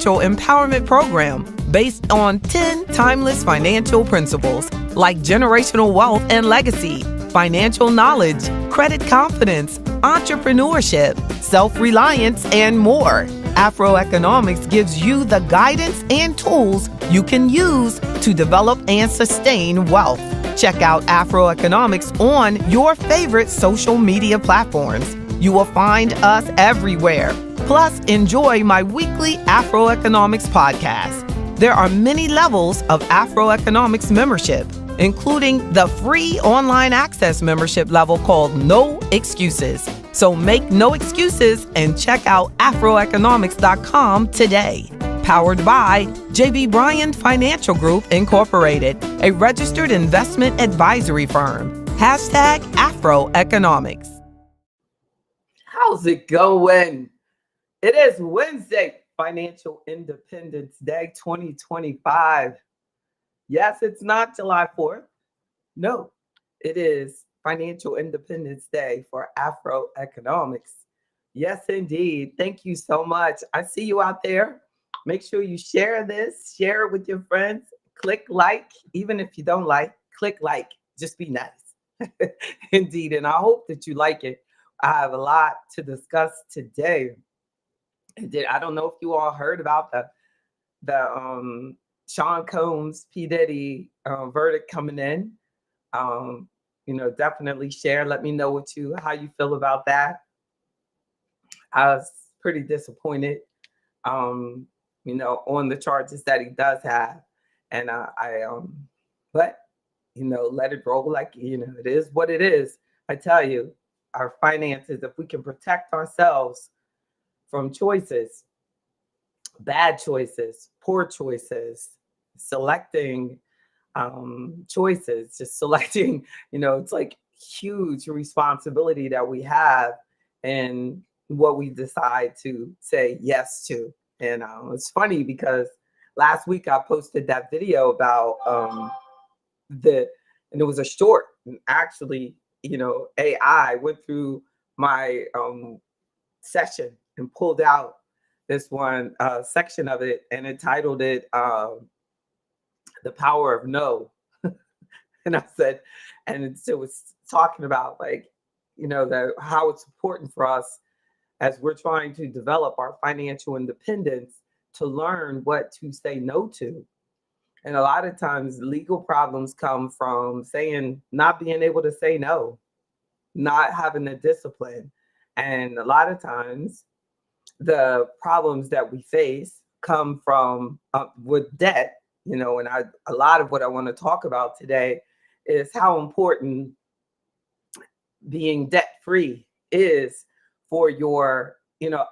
empowerment program based on 10 timeless financial principles like generational wealth and legacy, financial knowledge, credit confidence, entrepreneurship, self-reliance, and more. AfroEconomics gives you the guidance and tools you can use to develop and sustain wealth. Check out AfroEconomics on your favorite social media platforms. You will find us everywhere. Plus, enjoy my weekly AfroEconomics podcast. There are many levels of AfroEconomics membership, including the free online access membership level called No Excuses. So make no excuses and check out afroeconomics.com today. Powered by JB Bryan Financial Group, Incorporated, a registered investment advisory firm. Hashtag AfroEconomics. How's it going? It is Wednesday, Financial Independence Day 2025. Yes, it's not July 4th. No, it is Financial Independence Day for AfroEconomics. Yes, indeed. Thank you so much. I see you out there. Make sure you share this, share it with your friends. Click like, even if you don't like, click like. Just be nice. Indeed. And I hope that you like it. I have a lot to discuss today. I don't know if you all heard about the Sean Combs P. Diddy verdict coming in. Definitely share. Let me know how you feel about that. I was pretty disappointed, on the charges that he does have, and but let it roll. Like it is what it is. I tell you, our finances. If we can protect ourselves from choices, bad choices, poor choices, selecting choices, just selecting, it's like huge responsibility that we have in what we decide to say yes to. And it's funny because last week I posted that video about and it was a short, and actually, AI went through my session and pulled out this one section of it and entitled it The Power of No. And I said, and it was talking about how it's important for us as we're trying to develop our financial independence to learn what to say no to. And a lot of times legal problems come from not being able to say no, not having the discipline. And a lot of times the problems that we face come from with debt, and a lot of what I want to talk about today is how important being debt free is for your,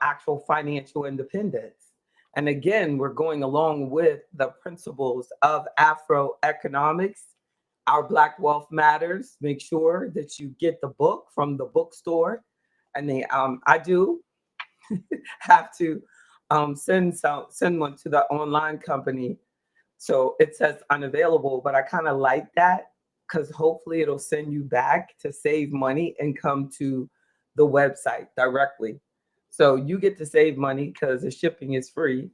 actual financial independence. And again, we're going along with the principles of AfroEconomics. Our Black Wealth Matters. Make sure that you get the book from the bookstore. And I do have to send one to the online company. So it says unavailable, but I kind of like that because hopefully it'll send you back to save money and come to the website directly. So you get to save money because the shipping is free.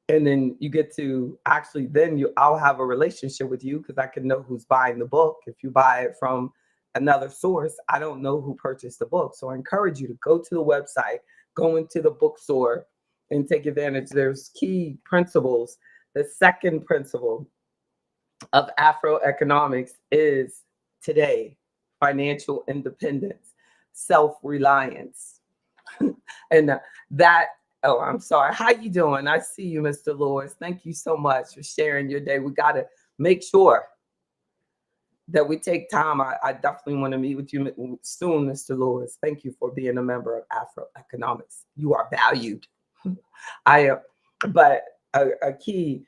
And then you get to I'll have a relationship with you because I can know who's buying the book. If you buy it from another source, I don't know who purchased the book. So I encourage you to go to the website, go into the bookstore and take advantage. There's key principles. The second principle of AfroEconomics is today, financial independence, self-reliance. And oh, I'm sorry. How you doing? I see you, Mr. Lewis. Thank you so much for sharing your day. We got to make sure that we take time. I definitely want to meet with you soon, Mr. Lewis. Thank you for being a member of AfroEconomics. You are valued. But a key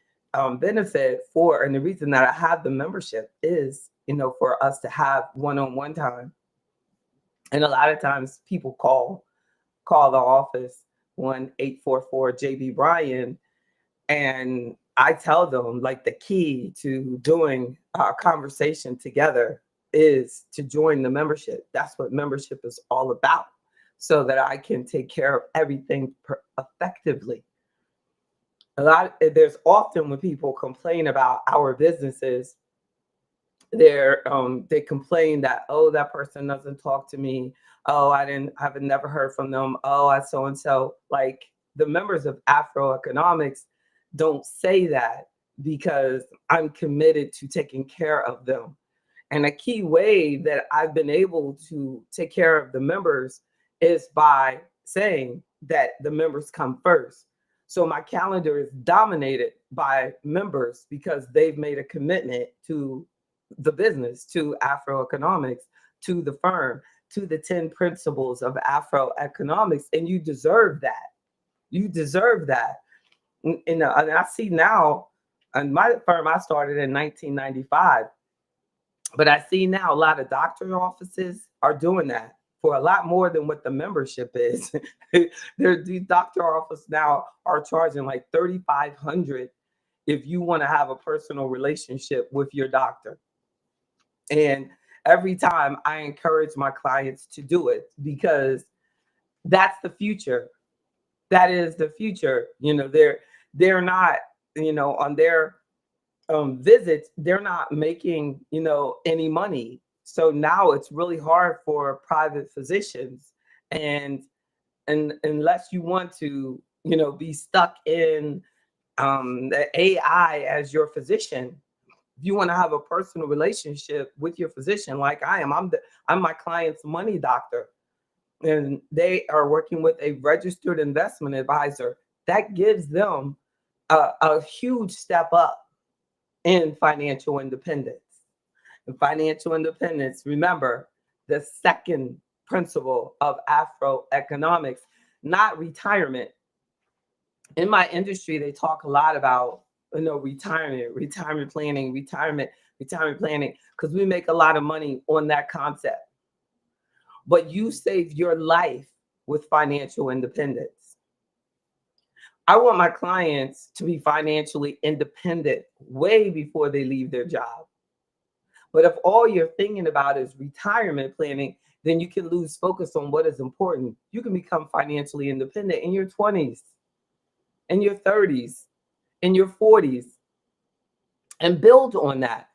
benefit and the reason that I have the membership is, for us to have one-on-one time. And a lot of times people call the office 1-844 JB Bryan, and I tell them the key to doing a conversation together is to join the membership. That's what membership is all about, so that I can take care of everything effectively. there's often when people complain about our businesses, they complain that, oh, that person doesn't talk to me. Oh, I've never heard from them. Oh, I so and so. Like, the members of AfroEconomics don't say that, because I'm committed to taking care of them. And a key way that I've been able to take care of the members is by saying that the members come first. So my calendar is dominated by members because they've made a commitment to the business, to AfroEconomics, to the firm, to the 10 principles of AfroEconomics. And you deserve that. You deserve that. And I see now, in my firm, I started in 1995. But I see now a lot of doctor's offices are doing that for a lot more than what the membership is. These doctor offices now are charging like $3,500 if you want to have a personal relationship with your doctor. And every time I encourage my clients to do it, because that's the future. That is the future. They're not, on their visits, they're not making, any money. So now it's really hard for private physicians. And unless you want to, be stuck in the AI as your physician, if you want to have a personal relationship with your physician, like I am, I'm my client's money doctor, and they are working with a registered investment advisor. That gives them a huge step up in financial independence. And financial independence, remember, the second principle of Afroeconomics, not retirement. In my industry, they talk a lot about, retirement planning, retirement planning, because we make a lot of money on that concept. But you save your life with financial independence. I want my clients to be financially independent way before they leave their job. But if all you're thinking about is retirement planning, then you can lose focus on what is important. You can become financially independent in your 20s, in your 30s, in your 40s, and build on that.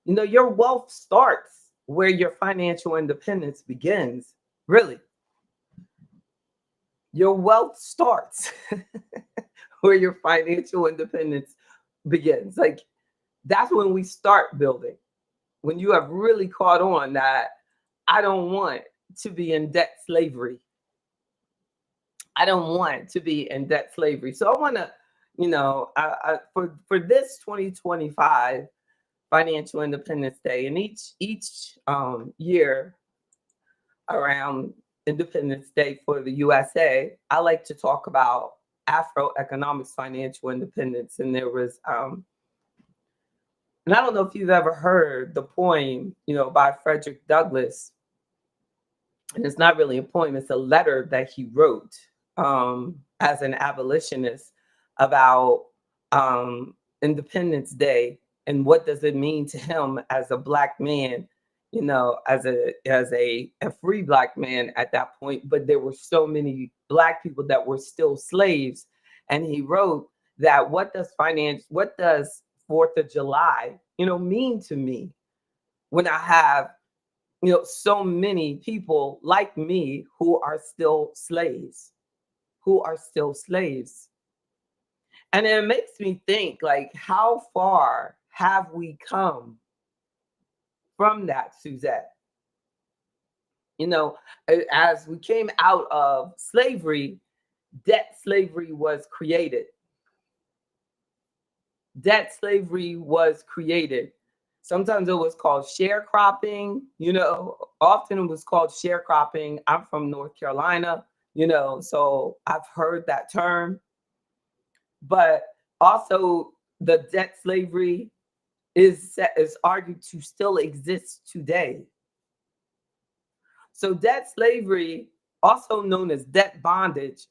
Your wealth starts where your financial independence begins. Really. Your wealth starts where your financial independence begins. Like, that's when we start building. When you have really caught on that I don't want to be in debt slavery. I don't want to be in debt slavery. So I want to, for this 2025 Financial Independence Day, and each year around Independence Day for the USA, I like to talk about Afroeconomics financial independence. And there was, and I don't know if you've ever heard the poem, by Frederick Douglass. And it's not really a poem, it's a letter that he wrote as an abolitionist about Independence Day and what does it mean to him as a Black man, as a free Black man at that point. But there were so many Black people that were still slaves. And he wrote that what does 4th of July, mean to me when I have, so many people like me who are still slaves, And it makes me think, like, how far have we come from that, Suzette? As we came out of slavery, debt slavery was created. Sometimes it was called sharecropping, often it was called sharecropping. I'm from North Carolina, so I've heard that term. But also the debt slavery is argued to still exist today. So debt slavery, also known as debt bondage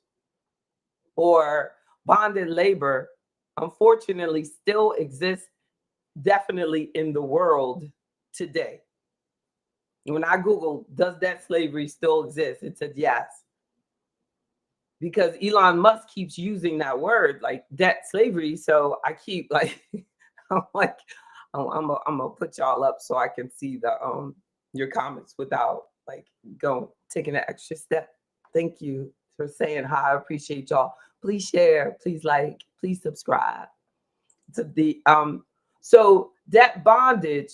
or bonded labor, unfortunately still exists definitely in the world today. When I Googled, does debt slavery still exist? It said yes. because Elon Musk keeps using that word like debt slavery. So I keep like, I'm like, I'm gonna put y'all up so I can see the your comments without like taking an extra step. Thank you for saying hi. I appreciate y'all. Please share, please like, please subscribe to the so debt bondage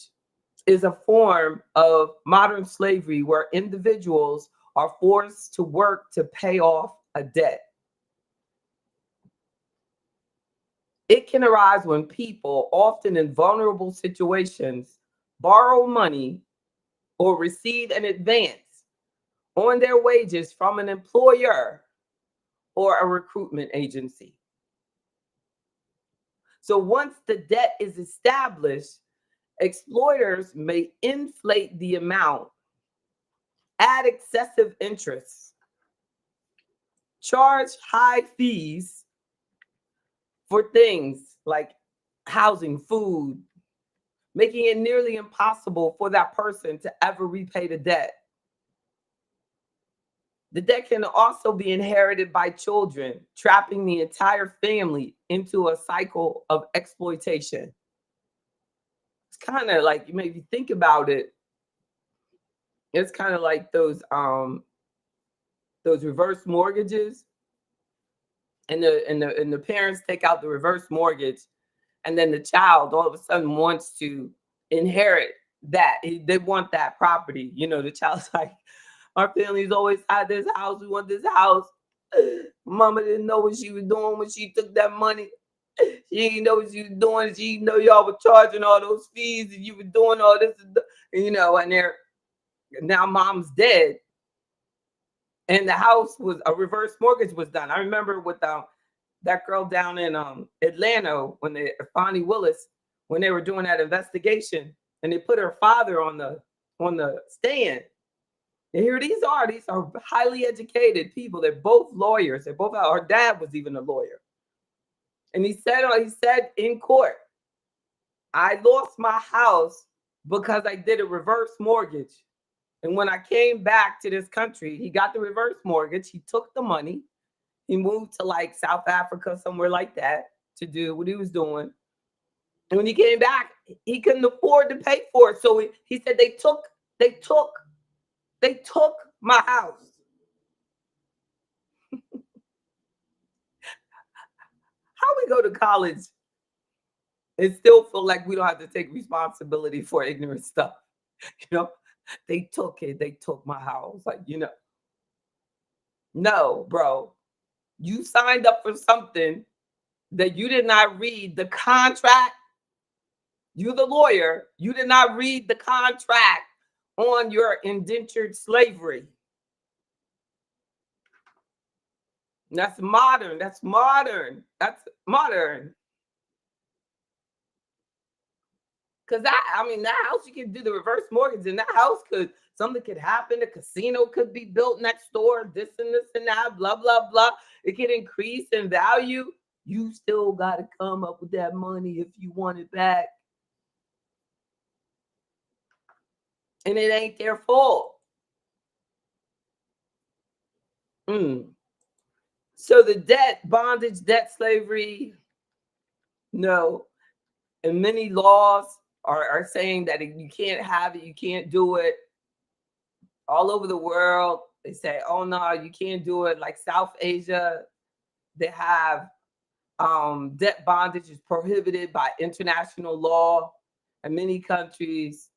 is a form of modern slavery where individuals are forced to work to pay off a debt. It can arise when people, often in vulnerable situations, borrow money or receive an advance on their wages from an employer or a recruitment agency. So once the debt is established, exploiters may inflate the amount, add excessive interest, charge high fees for things like housing, food, making it nearly impossible for that person to ever repay the debt. The debt can also be inherited by children, trapping the entire family into a cycle of exploitation. It's kind of like, maybe you think about it, it's kind of like those reverse mortgages, and the parents take out the reverse mortgage, and then the child all of a sudden wants to inherit that. They want that property. You know, the child's like, our family's always had this house. We want this house. Mama didn't know what she was doing when she took that money. She didn't know what she was doing. She didn't know y'all were charging all those fees and you were doing all this, you know, and they're now mom's dead. And the house was a reverse mortgage was done. I remember with that girl down in Atlanta when Fonnie Willis, when they were doing that investigation, and they put her father on the stand. And here these are highly educated people. They're both lawyers. They're both, her dad was even a lawyer. And he said in court, I lost my house because I did a reverse mortgage. And when I came back to this country, he got the reverse mortgage. He took the money. He moved to like South Africa, somewhere like that, to do what he was doing. And when he came back, he couldn't afford to pay for it. So he said they took my house. How we go to college and still feel like we don't have to take responsibility for ignorant stuff? You know, they took it. They took my house. Like, you know, no, bro. You signed up for something that you did not read the contract. You're the lawyer. You did not read the contract on your indentured slavery. That's modern. That's modern. That's modern. Because I mean, that house, you can do the reverse mortgage, and that house something could happen. A casino could be built next door, this and that, blah, blah, blah. It could increase in value. You still got to come up with that money if you want it back. And it ain't their fault. So the debt, bondage, debt slavery, no. And many laws are saying that you can't have it, you can't do it. All over the world, they say, oh no, you can't do it. Like South Asia, they have debt bondage is prohibited by international law, and many countries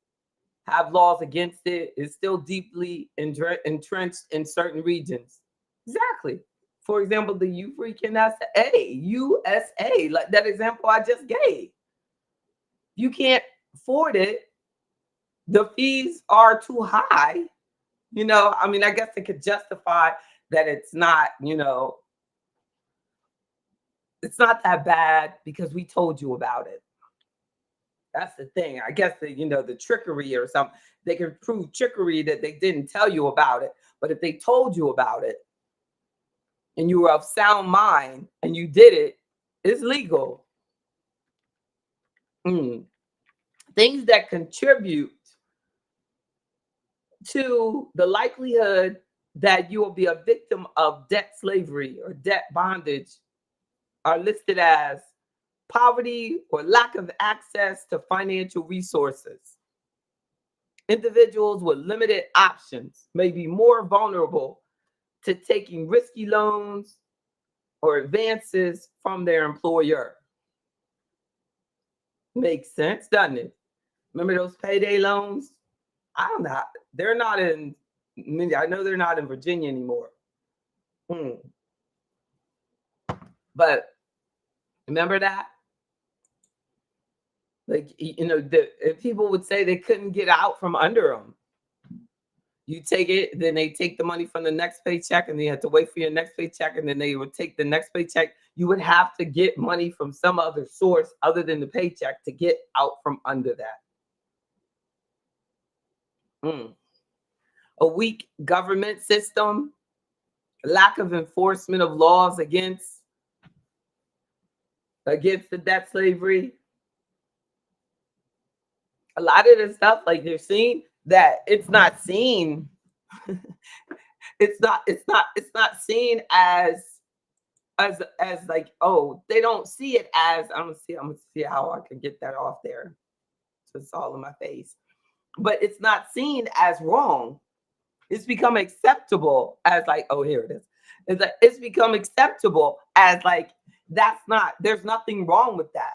have laws against it. It's still deeply entrenched in certain regions. Exactly. For example, the USA, like that example I just gave. You can't afford it. The fees are too high. You know, I mean, I guess it could justify that it's not, you know, it's not that bad because we told you about it. That's the thing. I guess the trickery or something, they can prove trickery that they didn't tell you about it. But if they told you about it and you were of sound mind and you did it, it's legal. Things that contribute to the likelihood that you will be a victim of debt slavery or debt bondage are listed as poverty or lack of access to financial resources. Individuals with limited options may be more vulnerable to taking risky loans or advances from their employer. Makes sense, doesn't it? Remember those payday loans? I don't know. They're not in, I know they're not in Virginia anymore. But remember that? Like, if people would say they couldn't get out from under them. You take it, then they take the money from the next paycheck, and then you have to wait for your next paycheck, and then they would take the next paycheck. You would have to get money from some other source other than the paycheck to get out from under that. A weak government system, lack of enforcement of laws against the debt slavery. A lot of this stuff, like they're seeing that it's not seen. it's not seen as like, oh, they don't see it as, I'm gonna see how I can get that off there. So it's all in my face. But it's not seen as wrong. It's become acceptable as like, oh, here it is. It's like, it's become acceptable as like, there's nothing wrong with that.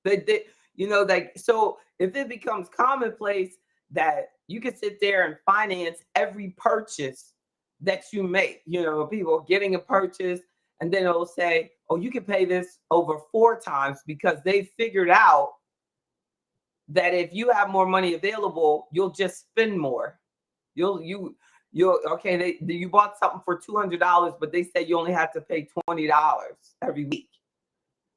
Like, so if it becomes commonplace that you can sit there and finance every purchase that you make, people getting a purchase, and then it'll say, oh, you can pay this over 4 times because they figured out that if you have more money available, you'll just spend more. You bought something for $200, but they said you only have to pay $20 every week.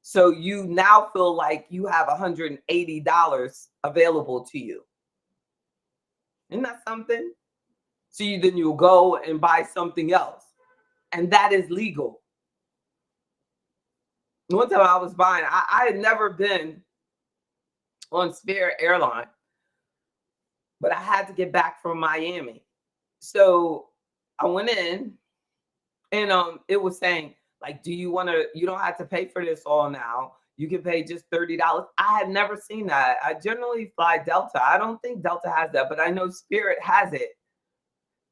So you now feel like you have $180 available to you. Isn't that something? So then you'll go and buy something else. And that is legal. One time I was buying, I had never been on Spirit Airline, but I had to get back from Miami. So I went in, and it was saying, like, you don't have to pay for this all now. You can pay just $30. I had never seen that. I generally fly Delta. I don't think Delta has that, but I know Spirit has it.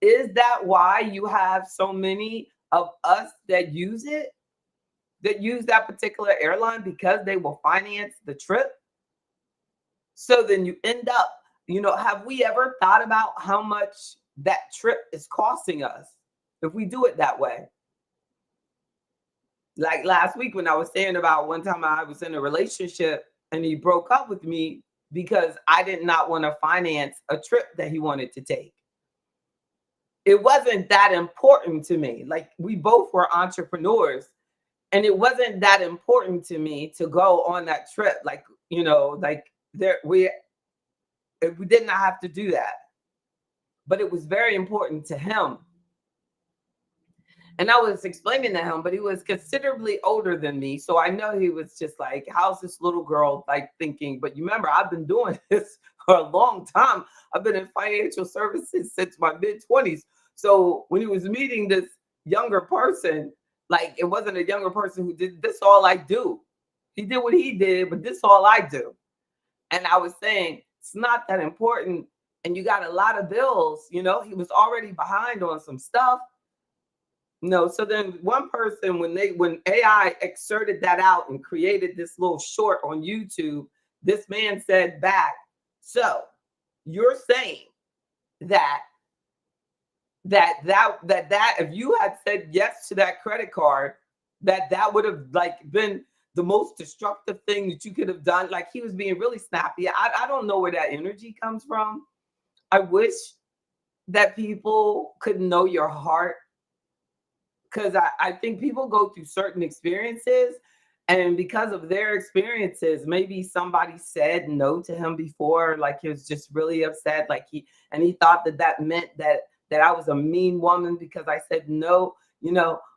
Is that why you have so many of us that use it? That use that particular airline because they will finance the trip? So then you end up, have we ever thought about how much that trip is costing us if we do it that way? Like last week when I was saying about one time I was in a relationship and he broke up with me because I did not want to finance a trip that he wanted to take. It wasn't that important to me. Like, we both were entrepreneurs, and it wasn't that important to me to go on that trip. Like, we did not have to do that, but it was very important to him. And I was explaining to him, but he was considerably older than me. So I know he was just like, how's this little girl like thinking? But you remember, I've been doing this for a long time. I've been in financial services since my mid-20s. So when he was meeting this younger person, like, it wasn't a younger person who did this all I do. He did what he did, but this all I do. And I was saying, it's not that important. And you got a lot of bills, he was already behind on some stuff. So then one person, when AI exerted that out and created this little short on YouTube, this man said back, so you're saying that if you had said yes to that credit card, that would have like been the most destructive thing that you could have done. Like, he was being really snappy. I don't know where that energy comes from. I wish that people could know your heart, because I think people go through certain experiences, and because of their experiences, maybe somebody said no to him before, like he was just really upset, like he thought that meant that I was a mean woman because I said no,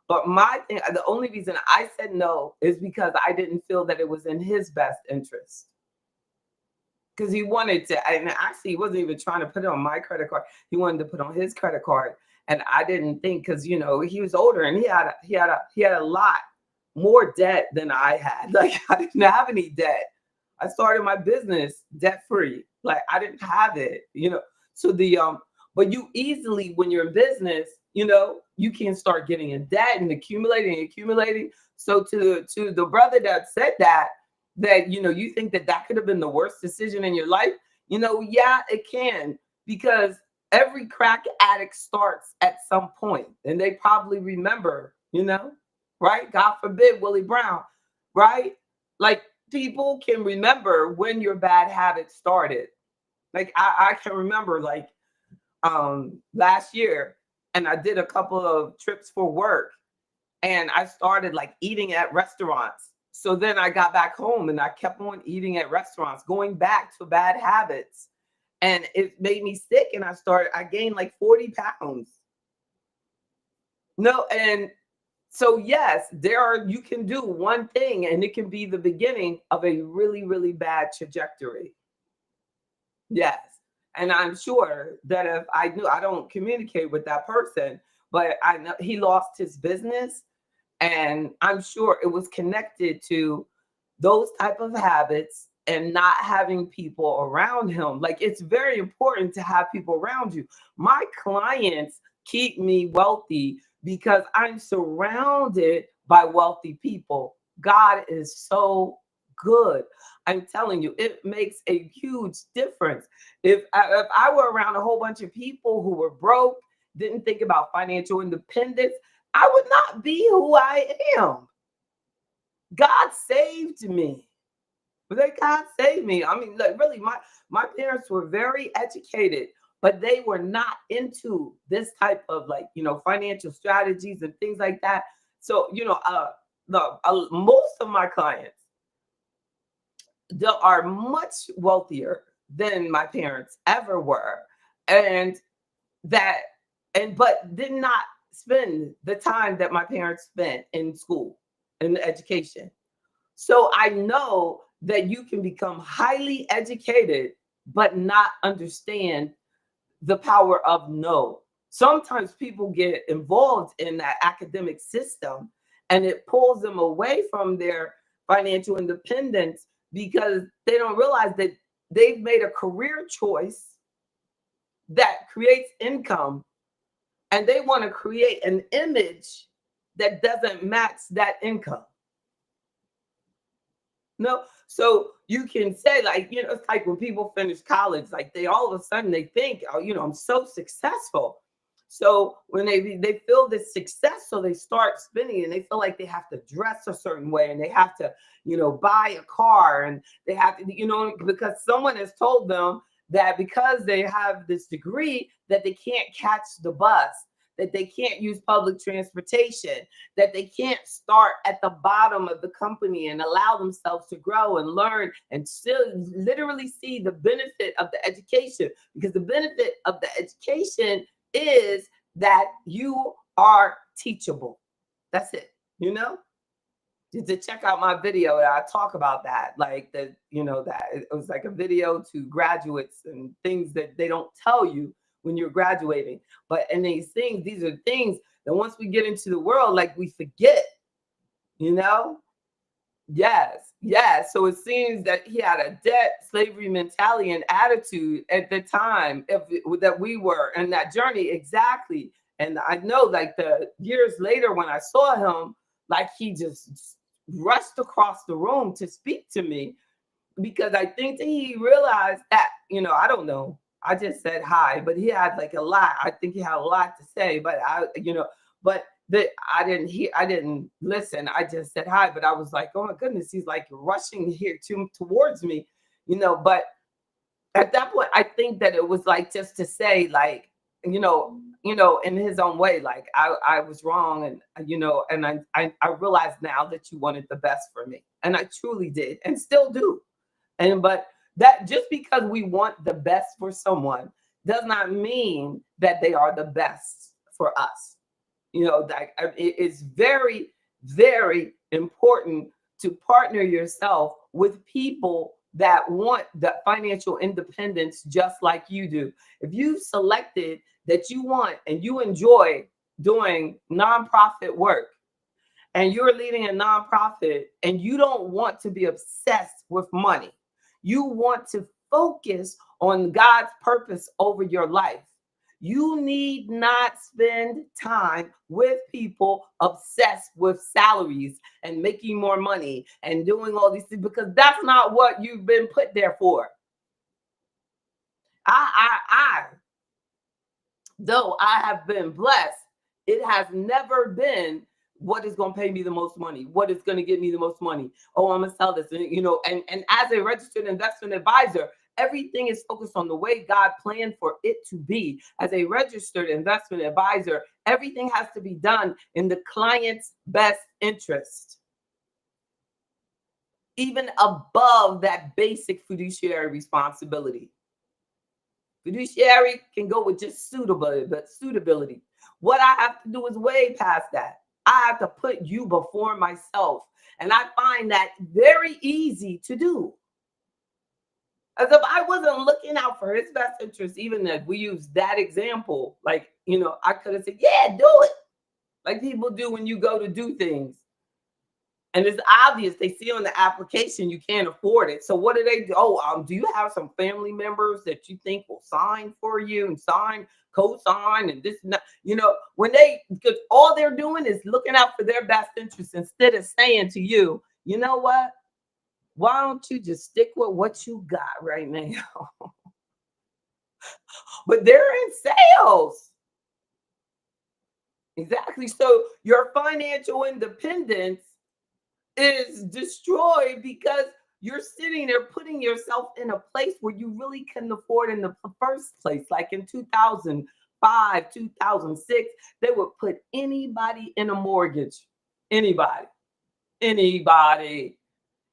But my thing, the only reason I said no is because I didn't feel that it was in his best interest. Because he wanted to, and actually he wasn't even trying to put it on my credit card. He wanted to put on his credit card. And I didn't think, because he was older and he had a lot more debt than I had. Like, I didn't have any debt. I started my business debt free. Like, I didn't have it. So but you easily, when you're in business, you can start getting in debt and accumulating. So to the brother that said that you think that could have been the worst decision in your life, yeah, it can, because every crack addict starts at some point, and they probably remember, right? God forbid, Willie Brown, right? Like, people can remember when your bad habits started. Like, I can remember, like, last year, and I did a couple of trips for work, and I started like eating at restaurants. So then I got back home and I kept on eating at restaurants, going back to bad habits. And it made me sick, and I gained like 40 pounds. No, and so yes, you can do one thing and it can be the beginning of a really, really bad trajectory. Yes. And I'm sure that if I don't communicate with that person, but I know he lost his business, and I'm sure it was connected to those type of habits and not having people around him. Like, it's very important to have people around you. My clients keep me wealthy because I'm surrounded by wealthy people. God is so good. I'm telling you, it makes a huge difference. If I were around a whole bunch of people who were broke, didn't think about financial independence, I would not be who I am. God saved me. God saved me. I mean, like, really, my parents were very educated, but they were not into this type of, like, financial strategies and things like that. So, most of my clients, they are much wealthier than my parents ever were, and that but did not spend the time that my parents spent in school and education. So I know that you can become highly educated but not understand the power of no. Sometimes people get involved in that academic system, and it pulls them away from their financial independence because they don't realize that they've made a career choice that creates income, and they want to create an image that doesn't match that income. No, so you can say, like, it's like when people finish college, like, they all of a sudden they think, oh, I'm so successful. So when they feel this success, so they start spending, and they feel like they have to dress a certain way, and they have to, buy a car, and they have to, because someone has told them that because they have this degree that they can't catch the bus, that they can't use public transportation, that they can't start at the bottom of the company and allow themselves to grow and learn and still literally see the benefit of the education. Because the benefit of the education is that you are teachable. That's it. To check out my video, I talk about that, like that, that it was like a video to graduates and things that they don't tell you when you're graduating. But and these are things that once we get into the world, like, we forget, Yes. So it seems that he had a debt slavery mentality and attitude at the time that we were in that journey. Exactly. And I know, like, the years later when I saw him, like, he just rushed across the room to speak to me, because I think that he realized that, I don't know. I just said hi, but he had like a lot. I think he had a lot to say, but but that I didn't listen. I just said hi, but I was like, oh my goodness, he's like rushing here towards me, but at that point, I think that it was like just to say, like, in his own way, like, I was wrong, and and I realized now that you wanted the best for me, and I truly did, and still do. But that, just because we want the best for someone does not mean that they are the best for us. That it is very, very important to partner yourself with people that want the financial independence just like you do. If you've selected that you want and you enjoy doing nonprofit work, and you're leading a nonprofit and you don't want to be obsessed with money, you want to focus on God's purpose over your life, you need not spend time with people obsessed with salaries and making more money and doing all these things, because that's not what you've been put there for. Though I have been blessed, it has never been what is going to pay me the most money, what is going to get me the most money. Oh, I'm going to sell this, and as a registered investment advisor, everything is focused on the way God planned for it to be. As a registered investment advisor, everything has to be done in the client's best interest, even above that basic fiduciary responsibility. Fiduciary can go with just suitability. What I have to do is way past that. I have to put you before myself. And I find that very easy to do. As if I wasn't looking out for his best interest, even if we use that example, like, I could have said, yeah, do it. Like people do when you go to do things. And it's obvious, they see on the application you can't afford it. So what do they do? Oh, do you have some family members that you think will sign for you and co-sign and this and that? Because all they're doing is looking out for their best interest instead of saying to you, you know what? Why don't you just stick with what you got right now? But they're in sales. Exactly. So your financial independence is destroyed because you're sitting there putting yourself in a place where you really couldn't afford in the first place. Like in 2005, 2006, they would put anybody in a mortgage. Anybody.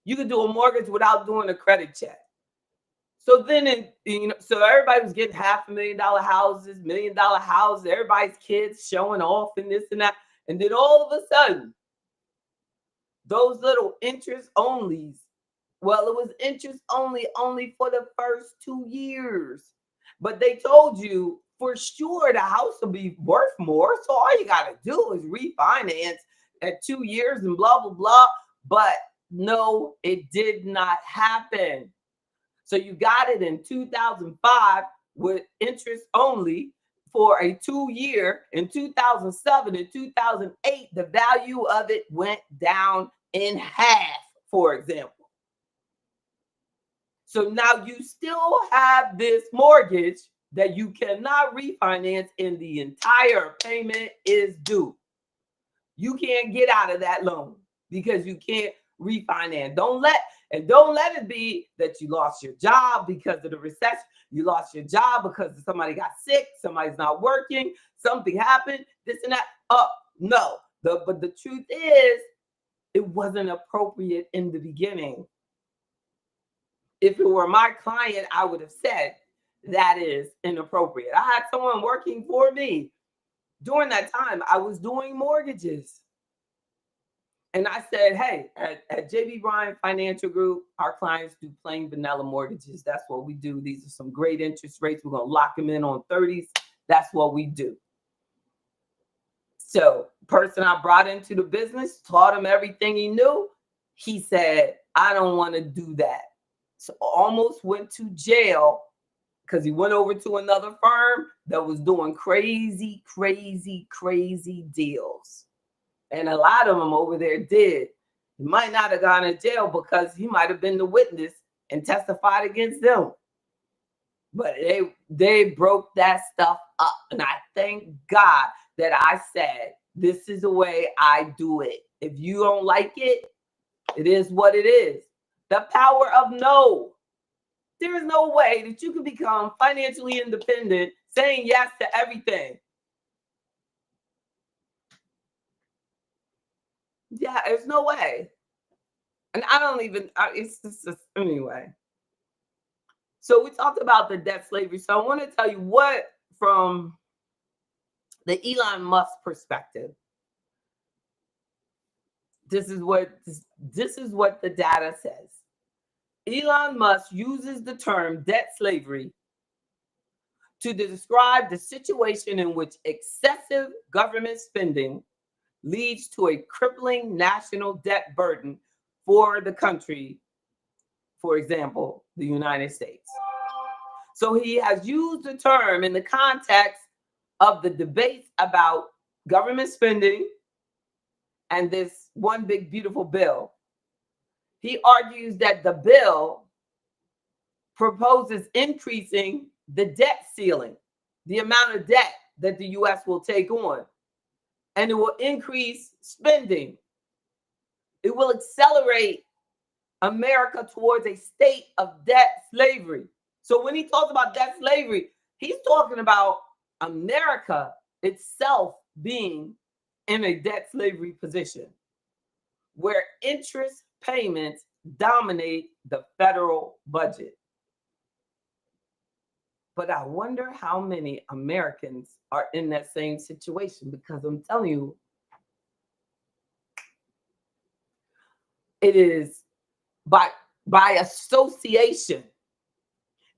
You could do a mortgage without doing a credit check. So then, so everybody was getting $500,000 houses, $1 million houses, everybody's kids showing off and this and that. And then all of a sudden, those little interest onlys, well, it was interest only for the first 2 years. But they told you for sure the house will be worth more. So all you got to do is refinance at 2 years and blah, blah, blah. But no, it did not happen. So you got it in 2005 with interest only for a 2-year. In 2007 and 2008, the value of it went down in half, for example. So now you still have this mortgage that you cannot refinance and the entire payment is due. You can't get out of that loan because you can't refinance. Don't let it be that you lost your job because of the recession. You lost your job because somebody got sick, somebody's not working, something happened, this and that. No. But the truth is, it wasn't appropriate in the beginning. If it were my client, I would have said that is inappropriate. I had someone working for me. During that time, I was doing mortgages. And I said, hey, at JB Bryan Financial Group, our clients do plain vanilla mortgages. That's what we do. These are some great interest rates. We're going to lock them in on 30s. That's what we do. So person I brought into the business, taught him everything he knew. He said, I don't want to do that. So almost went to jail because he went over to another firm that was doing crazy deals. And a lot of them over there did. He might not have gone to jail because he might have been the witness and testified against them. But they broke that stuff up. And I thank God that I said, this is the way I do it. If you don't like it, it is what it is. The power of no. There is no way that you can become financially independent saying yes to everything. Yeah, there's no way. And I don't even, it's just anyway. So we talked about the debt slavery. So I want to tell you what, from the Elon Musk perspective, this is what the data says. Elon Musk uses the term debt slavery to describe the situation in which excessive government spending leads to a crippling national debt burden for the country, for example, the United States. So he has used the term in the context of the debates about government spending and this one big beautiful bill. He argues that the bill proposes increasing the debt ceiling, the amount of debt that the U.S. will take on, and it will increase spending. It will accelerate America towards a state of debt slavery. So when he talks about debt slavery, he's talking about America itself being in a debt slavery position where interest payments dominate the federal budget. But I wonder how many Americans are in that same situation, because I'm telling you, it is by association.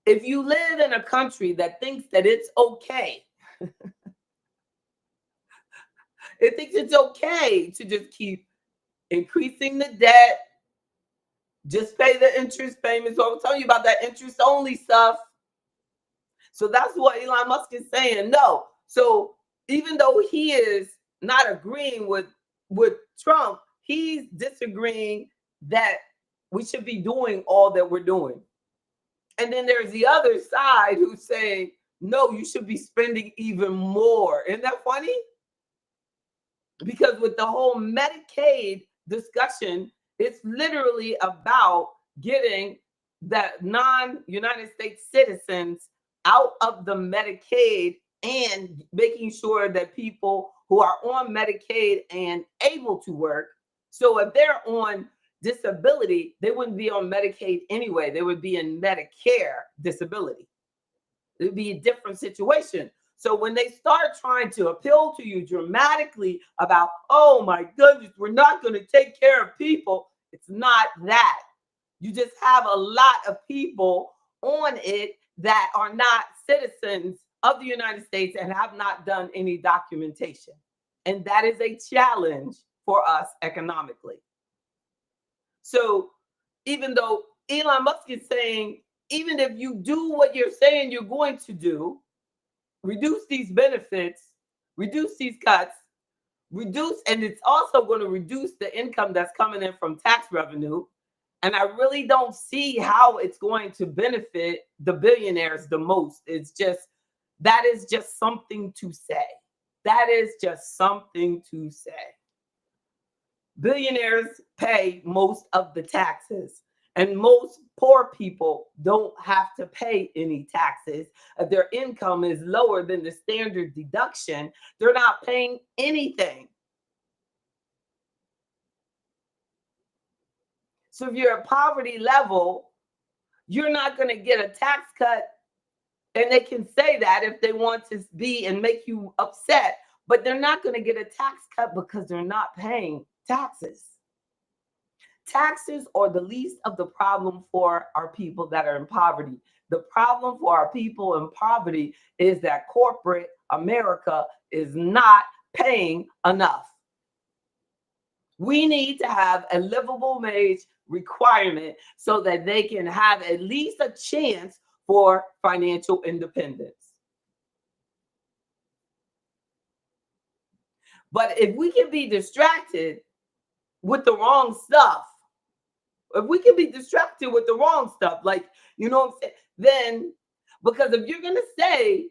If you live in a country that thinks that it's okay, it thinks it's okay to just keep increasing the debt, just pay the interest payments. So I'm telling you about that interest only stuff. So that's what Elon Musk is saying. No. So even though he is not agreeing with Trump, he's disagreeing that we should be doing all that we're doing. And then there's the other side who's saying, no, you should be spending even more. Isn't that funny? Because with the whole Medicaid discussion, it's literally about getting the non-United States citizens out of the Medicaid and making sure that people who are on Medicaid and able to work, so if they're on disability, they wouldn't be on Medicaid anyway. They would be in Medicare disability. It would be a different situation. So when they start trying to appeal to you dramatically about, oh my goodness, we're not going to take care of people, it's not that. You just have a lot of people on it that are not citizens of the United States and have not done any documentation. And that is a challenge for us economically. So even though Elon Musk is saying, even if you do what you're saying you're going to do, reduce these benefits, reduce these cuts, and it's also going to reduce the income that's coming in from tax revenue. And I really don't see how it's going to benefit the billionaires the most. That is just something to say. That is just something to say. Billionaires pay most of the taxes, and most poor people don't have to pay any taxes. If their income is lower than the standard deduction, they're not paying anything. So if you're at poverty level, you're not going to get a tax cut. And they can say that if they want to be and make you upset, but they're not going to get a tax cut because they're not paying taxes. Taxes are the least of the problem for our people that are in poverty. The problem for our people in poverty is that corporate America is not paying enough. We need to have a livable wage requirement so that they can have at least a chance for financial independence. But if we can be distracted with the wrong stuff, like, you know what I'm saying, then, because if you're going to say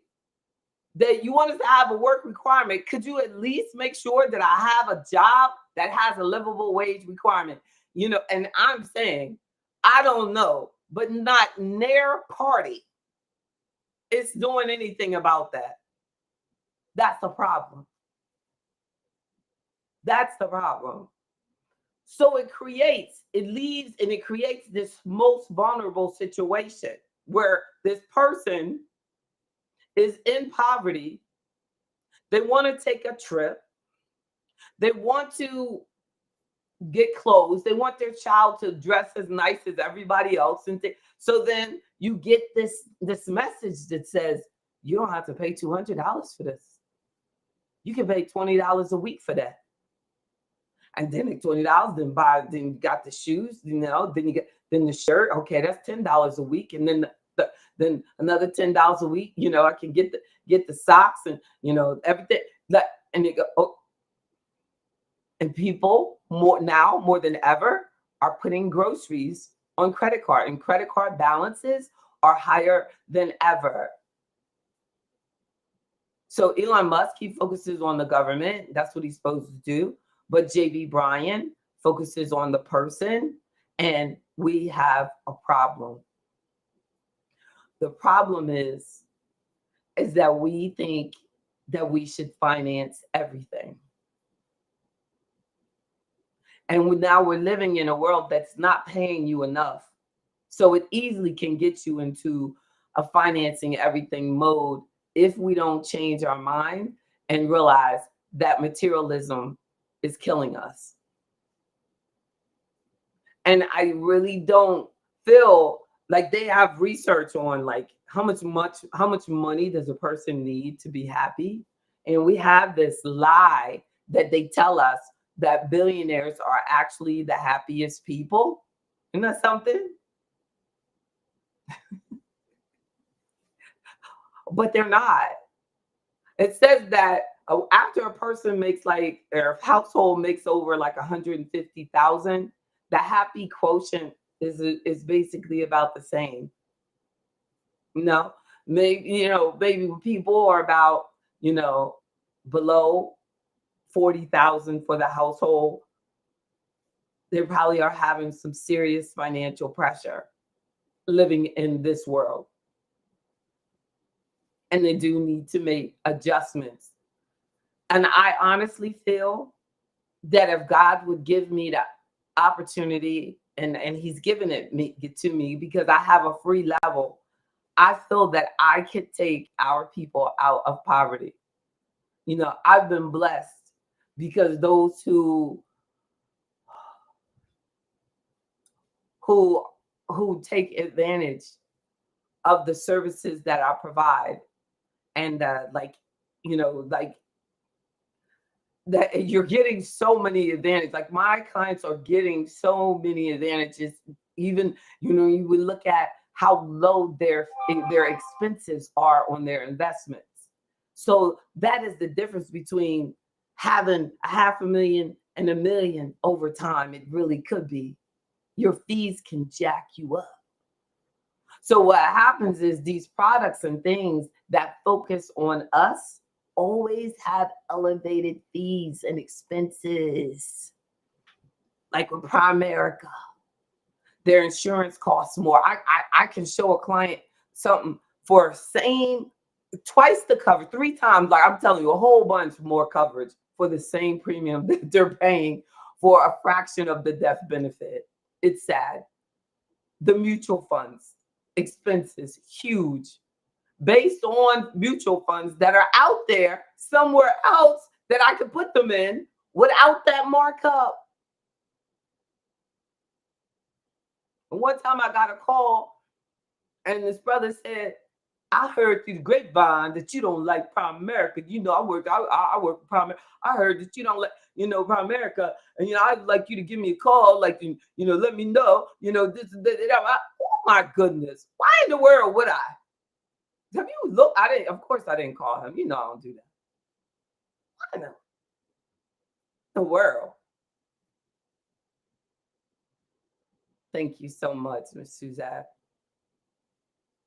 that you want us to have a work requirement, could you at least make sure that I have a job that has a livable wage requirement? You know, and I'm saying, I don't know, but not their party is doing anything about that. That's the problem. That's the problem. So it creates this most vulnerable situation where this person is in poverty. They want to take a trip. They want to get clothes. They want their child to dress as nice as everybody else. So then you get this message that says, you don't have to pay $200 for this. You can pay $20 a week for that. And then at $20, then you got the shoes, then you get the shirt. Okay, that's $10 a week. And then then another $10 a week, I can get the socks and everything. And you go, oh, and people more than ever are putting groceries on credit card, and credit card balances are higher than ever. So Elon Musk, he focuses on the government. That's what he's supposed to do. But JB Bryan focuses on the person, and we have a problem. The problem is that we think that we should finance everything. And now we're living in a world that's not paying you enough. So it easily can get you into a financing everything mode if we don't change our mind and realize that materialism is killing us. And I really don't feel like they have research on like how much money does a person need to be happy. And we have this lie that they tell us that billionaires are actually the happiest people. Isn't that something? But they're not. It says that after a person makes like, or a household makes over like 150,000, the happy quotient is basically about the same. Maybe people are about, below 40,000 for the household, they probably are having some serious financial pressure living in this world. And they do need to make adjustments. And I honestly feel that if God would give me the opportunity, and he's given it to me because I have a free level, I feel that I could take our people out of poverty. I've been blessed because those who take advantage of the services that I provide, and that you're getting so many advantages. Like my clients are getting so many advantages. Even you would look at how low their expenses are on their investments. So that is the difference between having $500,000 and $1 million over time. It really could be. Your fees can jack you up. So what happens is these products and things that focus on us always have elevated fees and expenses. Like with Primerica, their insurance costs more. I can show a client something for twice the coverage, 3 times, like I'm telling you, a whole bunch more coverage for the same premium that they're paying for a fraction of the death benefit. It's sad. The mutual funds expenses huge based on mutual funds that are out there somewhere else that I could put them in without that markup. And one time I got a call and this brother said, I heard through the grapevine that you don't like Primerica. I work for Primerica. I heard that you don't like, Primerica. And, I'd like you to give me a call, like, let me know, this and that. Oh my goodness. Why in the world would I? Have you looked? Of course I didn't call him. I don't do that. Why in the world? Thank you so much, Ms. Suzette.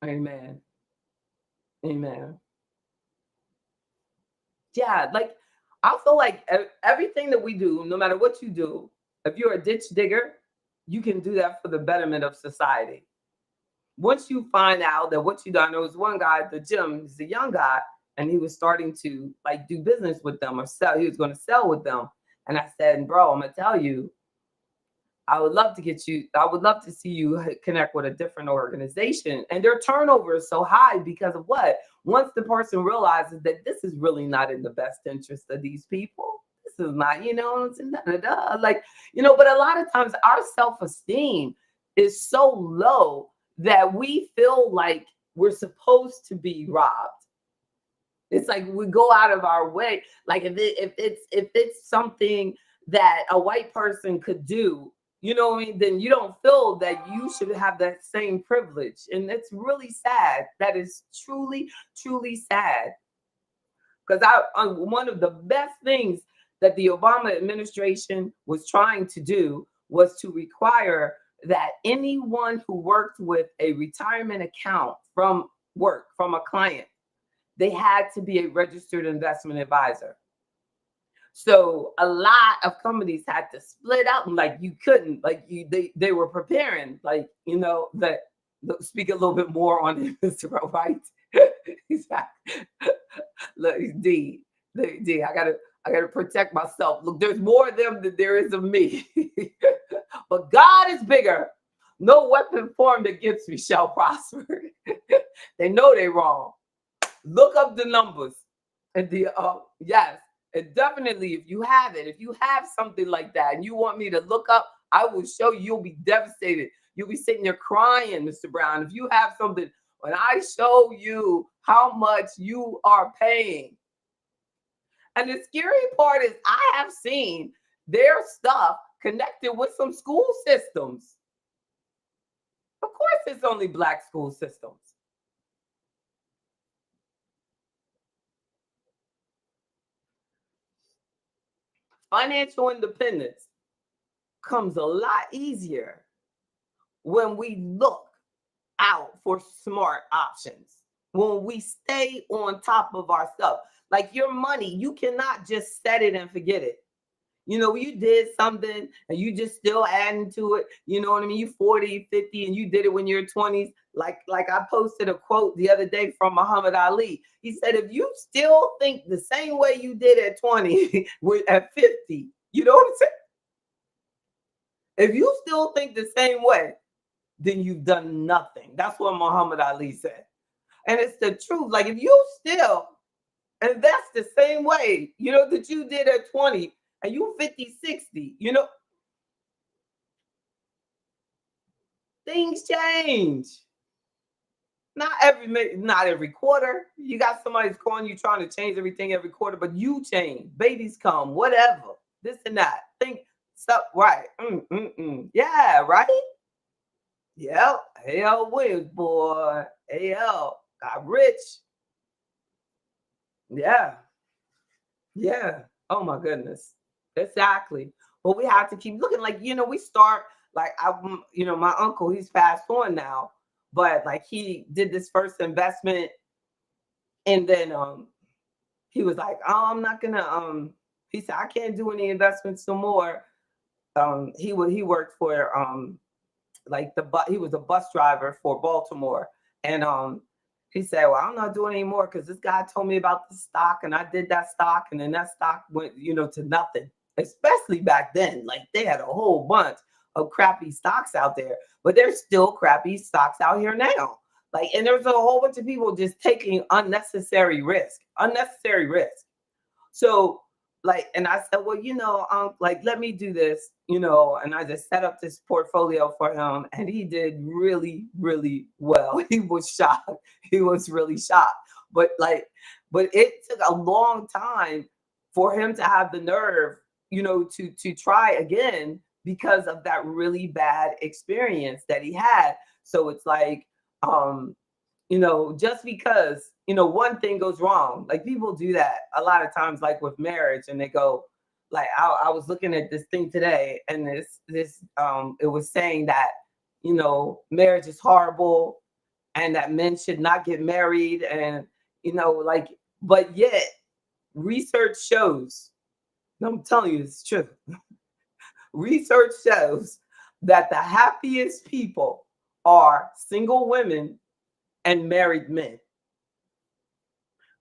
Amen. Amen. Yeah, like I feel like everything that we do, no matter what you do, if you're a ditch digger, you can do that for the betterment of society. Once you find out that what you done, there was one guy at the gym, he's a young guy, and he was starting to like do business with them or sell. He was going to sell with them. And I said, bro, I'm going to tell you, I would love to see you connect with a different organization. And their turnover is so high because of what? Once the person realizes that this is really not in the best interest of these people, this is not, like, but a lot of times our self-esteem is so low that we feel like we're supposed to be robbed. It's like we go out of our way. Like if it's something that a white person could do, you know what I mean, then you don't feel that you should have that same privilege. And it's really sad. That is truly, truly sad. Because one of the best things that the Obama administration was trying to do was to require that anyone who worked with a retirement account from work, from a client, they had to be a registered investment advisor. So a lot of companies had to split up, and like you couldn't, like they were preparing, like that. Speak a little bit more on it, Mr. Right? Look, I gotta protect myself. Look, there's more of them than there is of me. But God is bigger. No weapon formed against me shall prosper. They know they're wrong. Look up the numbers. And yes, and definitely if you have something like that and you want me to look up, I will show you. You'll be devastated. You'll be sitting there crying, Mr. Brown. If you have something, when I show you how much you are paying. And the scary part is I have seen their stuff connected with some school systems. Of course, it's only Black school systems. Financial independence comes a lot easier when we look out for smart options, when we stay on top of our stuff. Like your money, you cannot just set it and forget it. You did something and you just still adding to it. You know what I mean? You 40, 50, and you did it when you're 20s. Like I posted a quote the other day from Muhammad Ali. He said, if you still think the same way you did at 20, at 50, you know what I'm saying? If you still think the same way, then you've done nothing. That's what Muhammad Ali said. And it's the truth. Like if you still invest the same way, that you did at 20, and you 50, 60, things change. Not every quarter. You got somebody's calling you trying to change everything every quarter, but you change. Babies come, whatever. This and that. Think stuff right. Yeah, right? Yep. A.L. Williams, boy. A.L. got rich. Yeah. Yeah. Oh my goodness. Exactly. But we have to keep looking. Like, we start like my uncle, he's passed on now, but like he did this first investment, and then he was like, oh, I'm not gonna he said, I can't do any investments no more. He worked for he was a bus driver for Baltimore, and he said, well, I'm not doing anymore because this guy told me about the stock, and I did that stock, and then that stock went to nothing. Especially back then, like they had a whole bunch of crappy stocks out there, but there's still crappy stocks out here now. Like, and there's a whole bunch of people just taking unnecessary risk. So like, and I said, well, like, let me do this, and I just set up this portfolio for him, and he did really, really well. He was shocked. He was really shocked. But it took a long time for him to have the nerve, to try again because of that really bad experience that he had. So it's like, just because, one thing goes wrong, like people do that a lot of times, like with marriage, and they go, like, I was looking at this thing today, and it was saying that, marriage is horrible and that men should not get married. And, but yet research shows, I'm telling you, it's true. Research shows that the happiest people are single women and married men.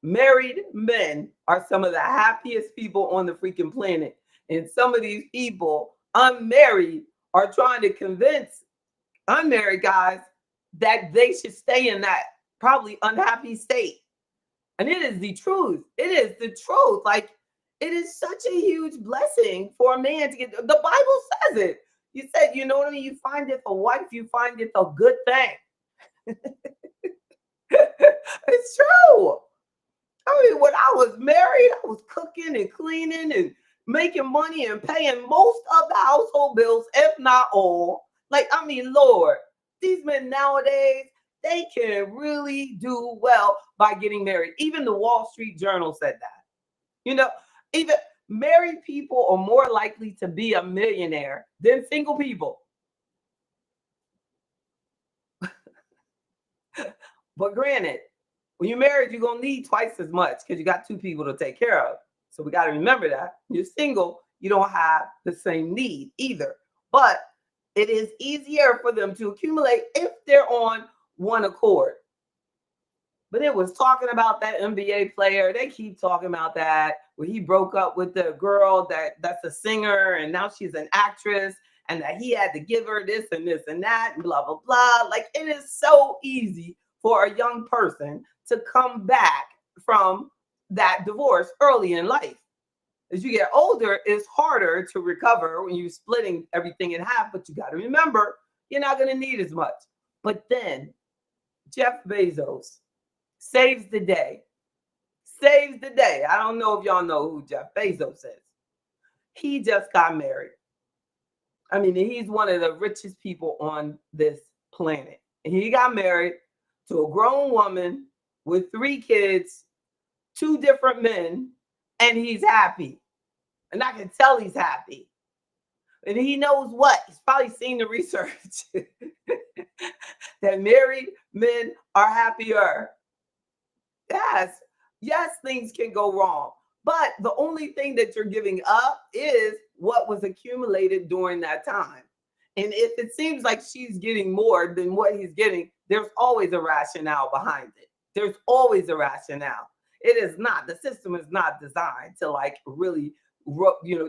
Married men are some of the happiest people on the freaking planet. And some of these people, unmarried, are trying to convince unmarried guys that they should stay in that probably unhappy state. And it is the truth. It is the truth. Like, it is such a huge blessing for a man to get. The Bible says it. You said, you know what I mean? You find it a wife, you find it a good thing. It's true. I mean, when I was married, I was cooking and cleaning and making money and paying most of the household bills, if not all. Like, I mean, Lord, these men nowadays, they can really do well by getting married. Even the Wall Street Journal said that. You know, even married people are more likely to be a millionaire than single people. But granted, when you're married, you're going to need twice as much because you got two people to take care of. So we got to remember that. When you're single, you don't have the same need either. But it is easier for them to accumulate if they're on one accord. But it was talking about that NBA player. They keep talking about that where he broke up with the girl that's a singer and now she's an actress and that he had to give her this and this and that and blah, blah, blah. Like, it is so easy for a young person to come back from that divorce early in life. As you get older, it's harder to recover when you're splitting everything in half, but you got to remember, you're not going to need as much. But then Jeff Bezos saves the day. Saves the day. I don't know if y'all know who Jeff Bezos is. He just got married. I mean, he's one of the richest people on this planet. And he got married to a grown woman with 3 kids, 2 different men, and he's happy. And I can tell he's happy. And he knows what? He's probably seen the research that married men are happier. Yes, things can go wrong. But the only thing that you're giving up is what was accumulated during that time. And if it seems like she's getting more than what he's getting, there's always a rationale behind it. There's always a rationale. It is not, the system is not designed to like really,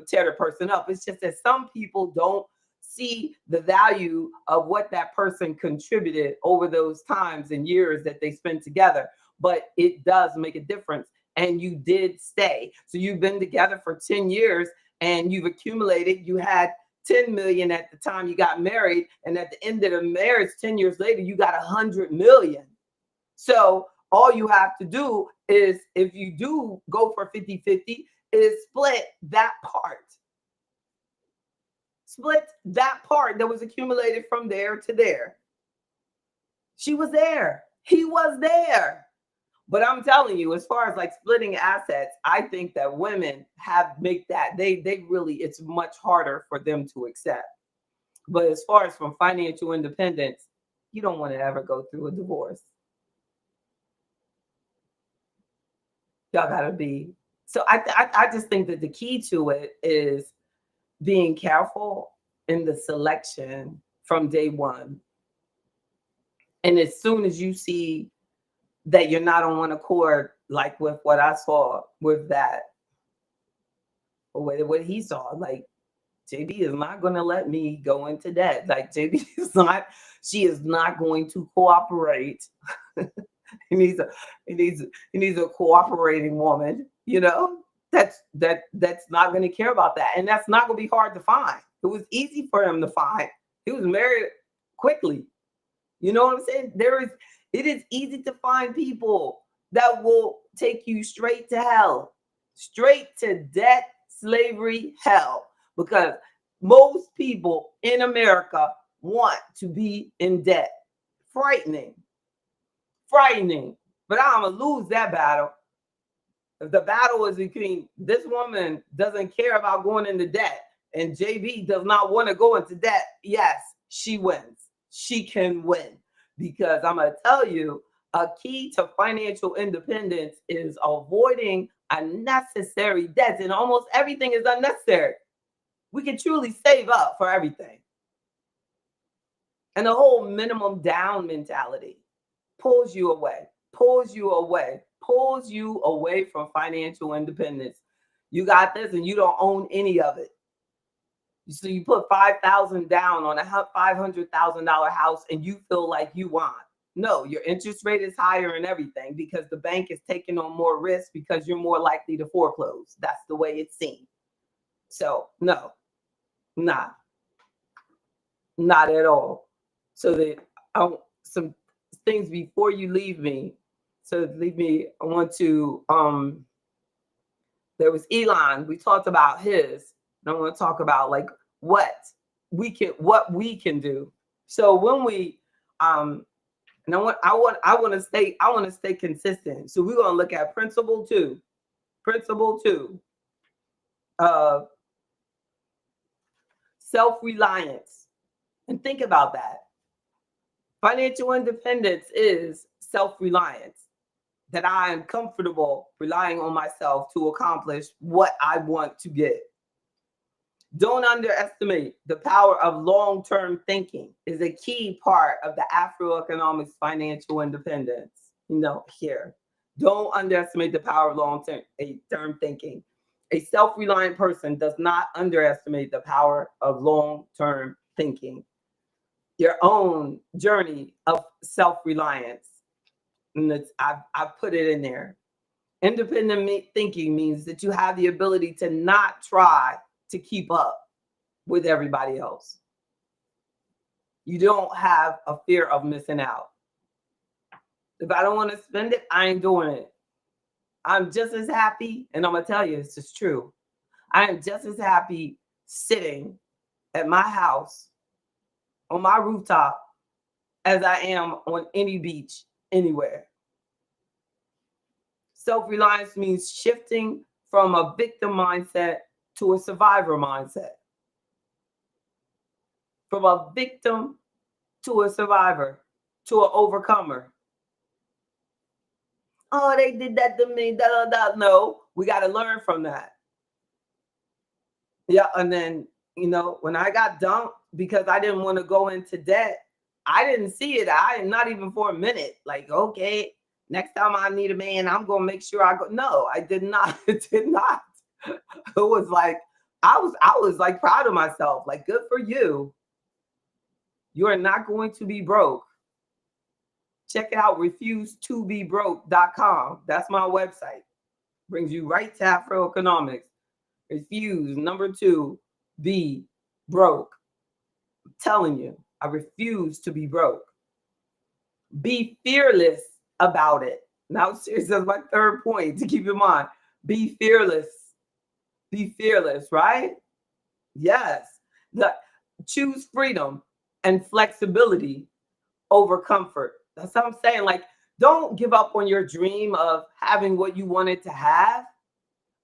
tear the person up. It's just that some people don't see the value of what that person contributed over those times and years that they spent together. But it does make a difference. And you did stay. So you've been together for 10 years and you've accumulated, you had 10 million at the time you got married. And at the end of the marriage, 10 years later, you got 100 million. So all you have to do is, if you do go for 50-50, is split that part. Split that part that was accumulated from there to there. She was there. He was there. But I'm telling you, as far as like splitting assets, I think that women make that, they really, it's much harder for them to accept. But as far as from financial independence, you don't want to ever go through a divorce. Y'all gotta be. So I just think that the key to it is being careful in the selection from day one. And as soon as you see that you're not on one accord, like with what I saw with that, or what he saw, like JB is not going to let me go into debt. Like JB is not, she is not going to cooperate. he needs a cooperating woman, that's not going to care about that. And that's not going to be hard to find. It was easy for him to find. He was married quickly. You know what I'm saying? It is easy to find people that will take you straight to hell, straight to debt, slavery, hell, because most people in America want to be in debt. Frightening. But I'm going to lose that battle. If the battle is between this woman doesn't care about going into debt and JB does not want to go into debt, yes, she wins. She can win. Because I'm going to tell you, a key to financial independence is avoiding unnecessary debts. And almost everything is unnecessary. We can truly save up for everything. And the whole minimum down mentality pulls you away from financial independence. You got this and you don't own any of it. So you put $5,000 down on a $500,000 house and you feel like you won. No, your interest rate is higher and everything because the bank is taking on more risk because you're more likely to foreclose. That's the way it's seen. So no, not at all. So that some things before you leave me. So leave me, I want to, there was Elon, we talked about his, and I want to talk about like what we can do. So when we, and I want to stay consistent. So we're going to look at principle two, uh, self-reliance. And think about that. Financial independence is self-reliance, that I am comfortable relying on myself to accomplish what I want to get. Don't underestimate the power of long-term thinking is a key part of the AfroEconomics financial independence. Here. Don't underestimate the power of long-term thinking. A self-reliant person does not underestimate the power of long-term thinking. Your own journey of self-reliance. And I've put it in there. Independent thinking means that you have the ability to not try to keep up with everybody else. You don't have a fear of missing out. If I don't want to spend it, I ain't doing it. I'm just as happy, and I'm going to tell you, this is true. I am just as happy sitting at my house on my rooftop as I am on any beach anywhere. Self-reliance means shifting from a victim mindset to a survivor mindset. From a victim to a survivor, to an overcomer. Oh, they did that to me. Da, da, da. No, we got to learn from that. Yeah, and then, when I got dumped because I didn't want to go into debt, I didn't see it. Not even for a minute. Like, okay, next time I need a man, I'm going to make sure I go. No, I did not. It did not. It was like, I was like proud of myself. Like, good for you. You are not going to be broke. Check out refusetobebroke.com. That's my website. Brings you right to AfroEconomics. Refuse, number 2, be broke. I'm telling you, I refuse to be broke. Be fearless about it. Now, seriously, that's my third point to keep in mind. Be fearless. Be fearless, right? Yes. Choose freedom and flexibility over comfort. That's what I'm saying. Like, don't give up on your dream of having what you wanted to have.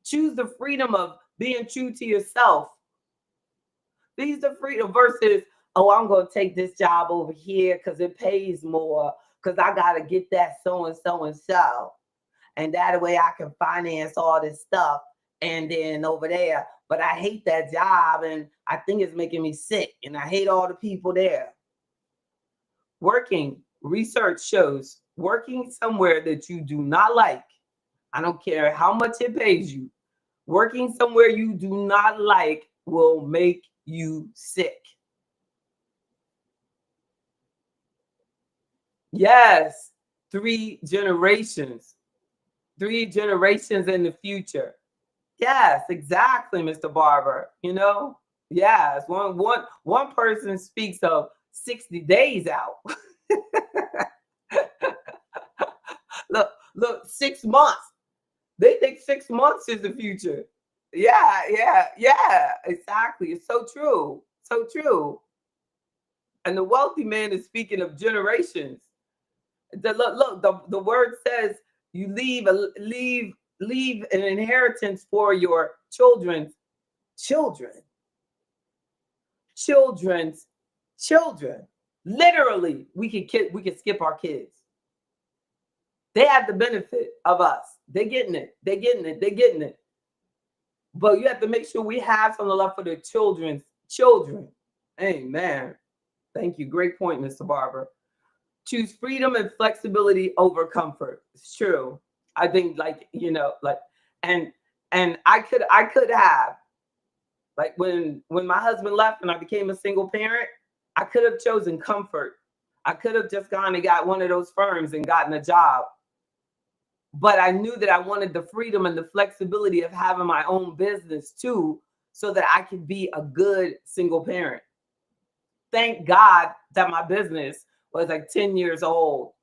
Choose the freedom of being true to yourself. These the freedom versus, oh, I'm going to take this job over here because it pays more, because I got to get that so and so and so. And that way I can finance all this stuff. And then over there, but I hate that job and I think it's making me sick and I hate all the people there. Research shows working somewhere that you do not like, I don't care how much it pays you, working somewhere you do not like will make you sick. Yes, 3 generations. 3 generations in the future. Yes, exactly, Mr. Barber. Yes, one person speaks of 60 days out. Look, 6 months. They think 6 months is the future. Yeah, exactly. It's so true. So true. And the wealthy man is speaking of generations. The word says you leave an inheritance for your children's children's children. Literally, we can skip our kids. They have the benefit of us. They're getting it. But you have to make sure we have something left for their children's children. Amen. Thank you. Great point, Mr. Barber. Choose freedom and flexibility over comfort. It's true. I think and I could have, like, when my husband left and I became a single parent, I could have chosen comfort. I could have just gone and got one of those firms and gotten a job. But I knew that I wanted the freedom and the flexibility of having my own business too, so that I could be a good single parent. Thank God that my business was like 10 years old,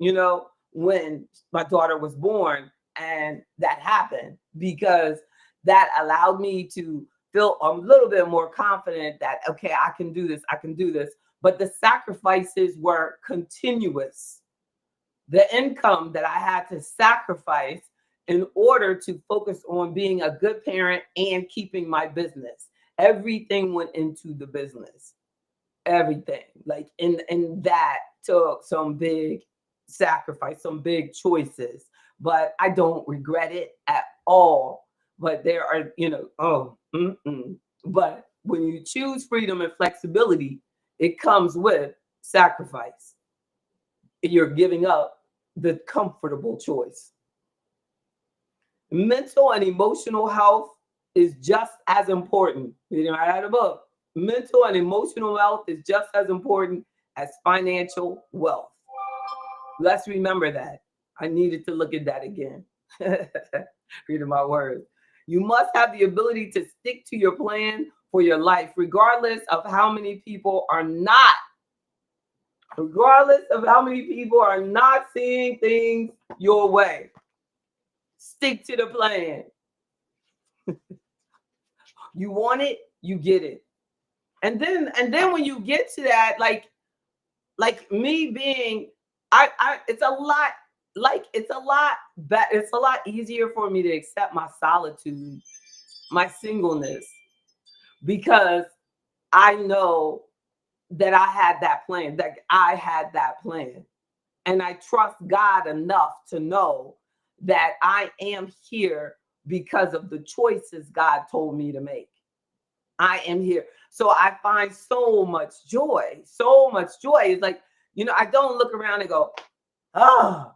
when my daughter was born and that happened, because that allowed me to feel a little bit more confident that, okay, I can do this, I can do this. But the sacrifices were continuous. The income that I had to sacrifice in order to focus on being a good parent and keeping my business. Everything went into the business. Everything. Like in that took some big sacrifice, some big choices. But I don't regret it at all. But there are, but when you choose freedom and flexibility, it comes with sacrifice. You're giving up the comfortable choice. Mental and emotional health is just as important. You know, I had a book. Mental and emotional health is just as important as financial wealth. Let's remember that. I needed to look at that again. Reading my words. You must have the ability to stick to your plan for your life, regardless of how many people are not seeing things your way. Stick to the plan. You want it, you get it. And then when you get to that, like me being, it's a lot easier for me to accept my solitude, my singleness, because I know that I had that plan, and I trust God enough to know that I am here because of the choices God told me to make. I am here. So I find so much joy. It's like, I don't look around and go, oh,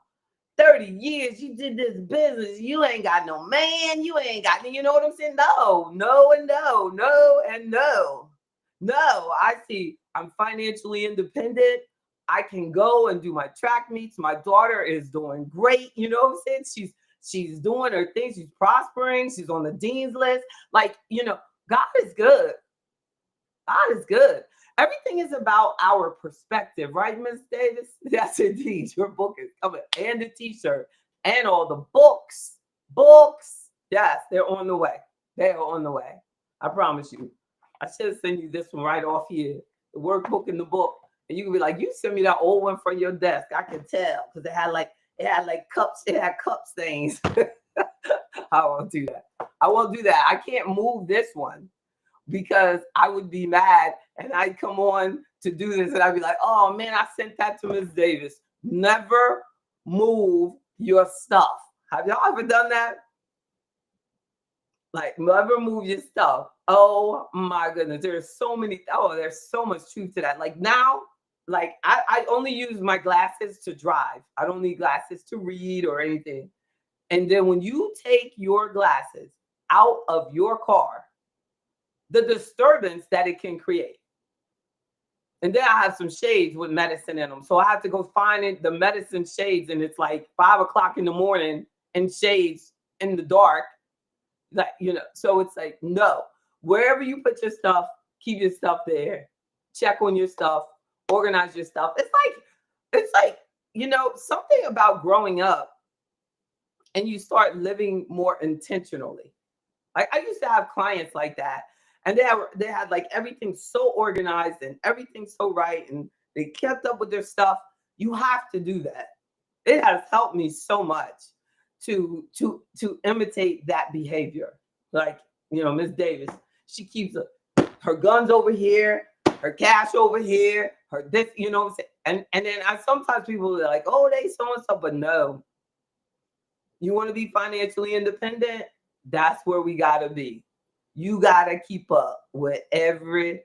30 years, you did this business. You ain't got no man. You ain't got, you know what I'm saying? No, and no. I see I'm financially independent. I can go and do my track meets. My daughter is doing great. You know what I'm saying? She's doing her thing. She's prospering. She's on the dean's list. Like, God is good. God is good. Everything is about our perspective, right, Ms. Davis? Yes, indeed. Your book is coming, and the t-shirt, and all the books. Yes, they're on the way. They are on the way. I promise you. I should send you this one right off here, the workbook and the book. And you can be like, you send me that old one from your desk. I can tell, because it had cups. It had cup stains. I won't do that. I can't move this one, because I would be mad and I'd come on to do this and I'd be like, oh man, I sent that to Ms. Davis. Never move your stuff. Have y'all ever done that? Like, never move your stuff. Oh my goodness. There's so much truth to that. Like now, like I only use my glasses to drive. I don't need glasses to read or anything. And then when you take your glasses out of your car, the disturbance that it can create. And then I have some shades with medicine in them. So I have to go find the medicine shades, and it's like 5 o'clock in the morning and shades in the dark. Like, so it's like, no, wherever you put your stuff, keep your stuff there. Check on your stuff, organize your stuff. It's like, something about growing up and you start living more intentionally. Like, I used to have clients like that. And they had like everything so organized and everything so right, and they kept up with their stuff. You have to do that. It has helped me so much to imitate that behavior. Like, Miss Davis, she keeps her guns over here, her cash over here, her this, what I'm saying? And then sometimes people are like, oh, they so and so, but no. You want to be financially independent? That's where we gotta be. You got to keep up with everything.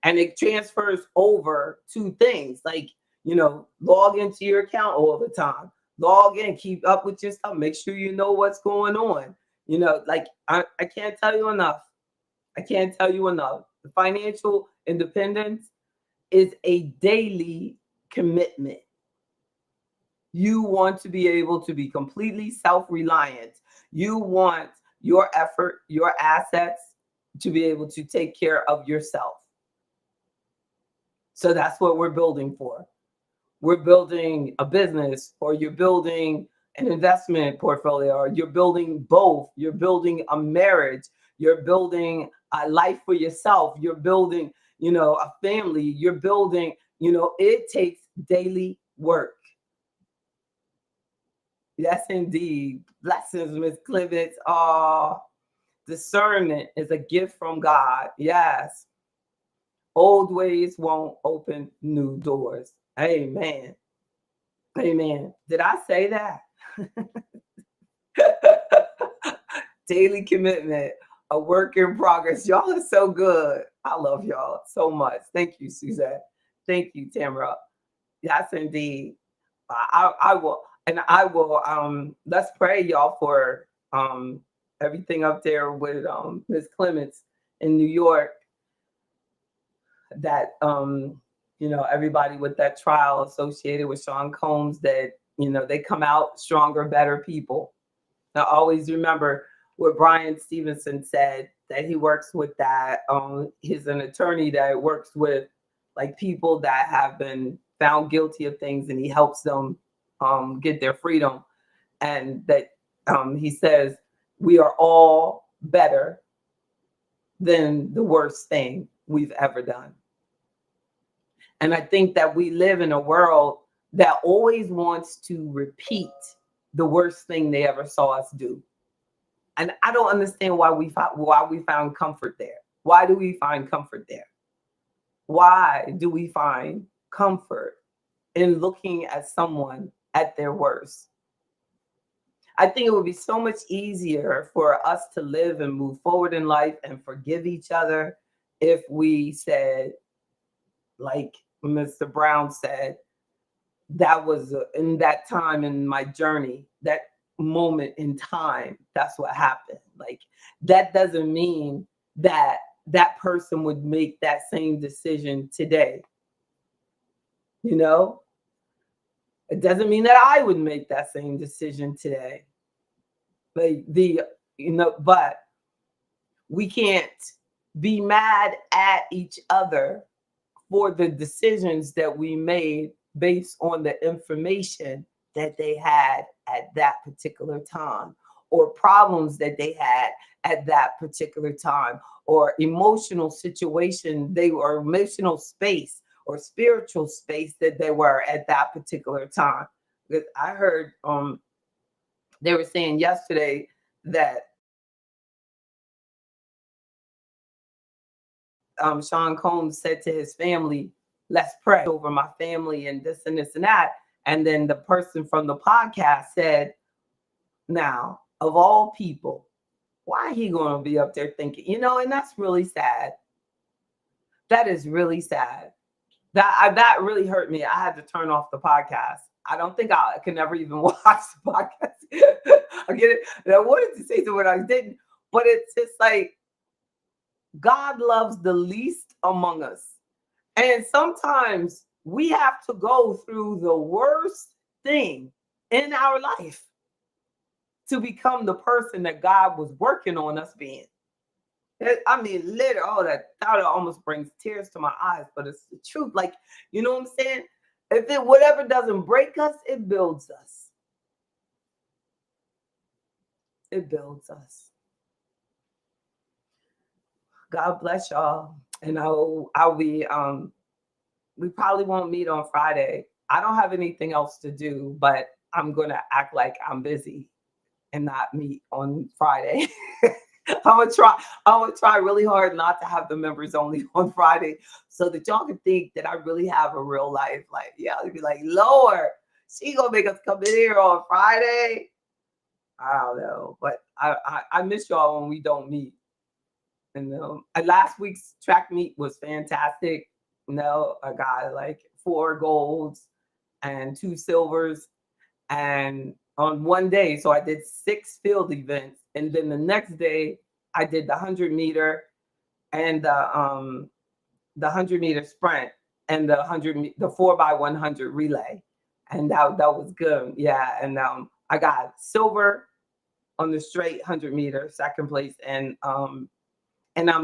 And it transfers over to things like, log into your account all the time. Log in, keep up with your stuff. Make sure you know what's going on. Like I can't tell you enough. The financial independence is a daily commitment. You want to be able to be completely self-reliant. You want your effort, your assets to be able to take care of yourself. So that's what we're building for. we're building a business, or you're building an investment portfolio, or you're building both. You're building a marriage. You're building a life for yourself. You're building, a family. You're building, it takes daily work. Yes, indeed. Blessings, Miss Clements. Discernment is a gift from God. Yes. Old ways won't open new doors. Amen. Amen. Did I say that? Daily commitment, a work in progress. Y'all are so good. I love y'all so much. Thank you, Suzette. Thank you, Tamara. Yes, indeed. I will, and I will. Let's pray, y'all, for everything up there with Miss Clements in New York. That everybody with that trial associated with Sean Combs, that they come out stronger, better people. Now, always remember what Brian Stevenson said, that he works with that. He's an attorney that works with like people that have been found guilty of things, and he helps them get their freedom. And that he says we are all better than the worst thing we've ever done. And I think that we live in a world that always wants to repeat the worst thing they ever saw us do. And I don't understand why we found comfort there. Why do we find comfort there? Why do we find comfort in looking at someone at their worst? I think it would be so much easier for us to live and move forward in life and forgive each other if we said, like Mr. Brown said, that was in that time in my journey, that moment in time, that's what happened. Like, that doesn't mean that that person would make that same decision today. It doesn't mean that I would make that same decision today. But we can't be mad at each other for the decisions that we made based on the information that they had at that particular time, or problems that they had at that particular time, or emotional situation, emotional space or spiritual space that they were at that particular time. Because I heard they were saying yesterday that Sean Combs said to his family, let's pray over my family and this and this and that. And then the person from the podcast said, now, of all people, why he going to be up there thinking, and that's really sad. That is really sad. That really hurt me. I had to turn off the podcast. I don't think I can ever even watch the podcast. I get it. And I wanted to say something, but I didn't. But it's just like, God loves the least among us. And sometimes we have to go through the worst thing in our life to become the person that God was working on us being. I mean, literally, that thought almost brings tears to my eyes, but it's the truth. Like, you know what I'm saying? Whatever doesn't break us, it builds us. It builds us. God bless y'all. And I'll be, we probably won't meet on Friday. I don't have anything else to do, but I'm going to act like I'm busy and not meet on Friday. I'm gonna try really hard not to have the members only on Friday, so that y'all can think that I really have a real life. Like, yeah, I'll be like, Lord, she gonna make us come in here on Friday. I don't know, but I miss y'all when we don't meet. And last week's track meet was fantastic. I got like 4 golds and 2 silvers, and on one day, so I did 6 field events, and then the next day I did the 100-meter and the 100-meter sprint and the 4x100 relay, and that was good. Yeah, and I got silver on the straight 100-meter, second place, and I'm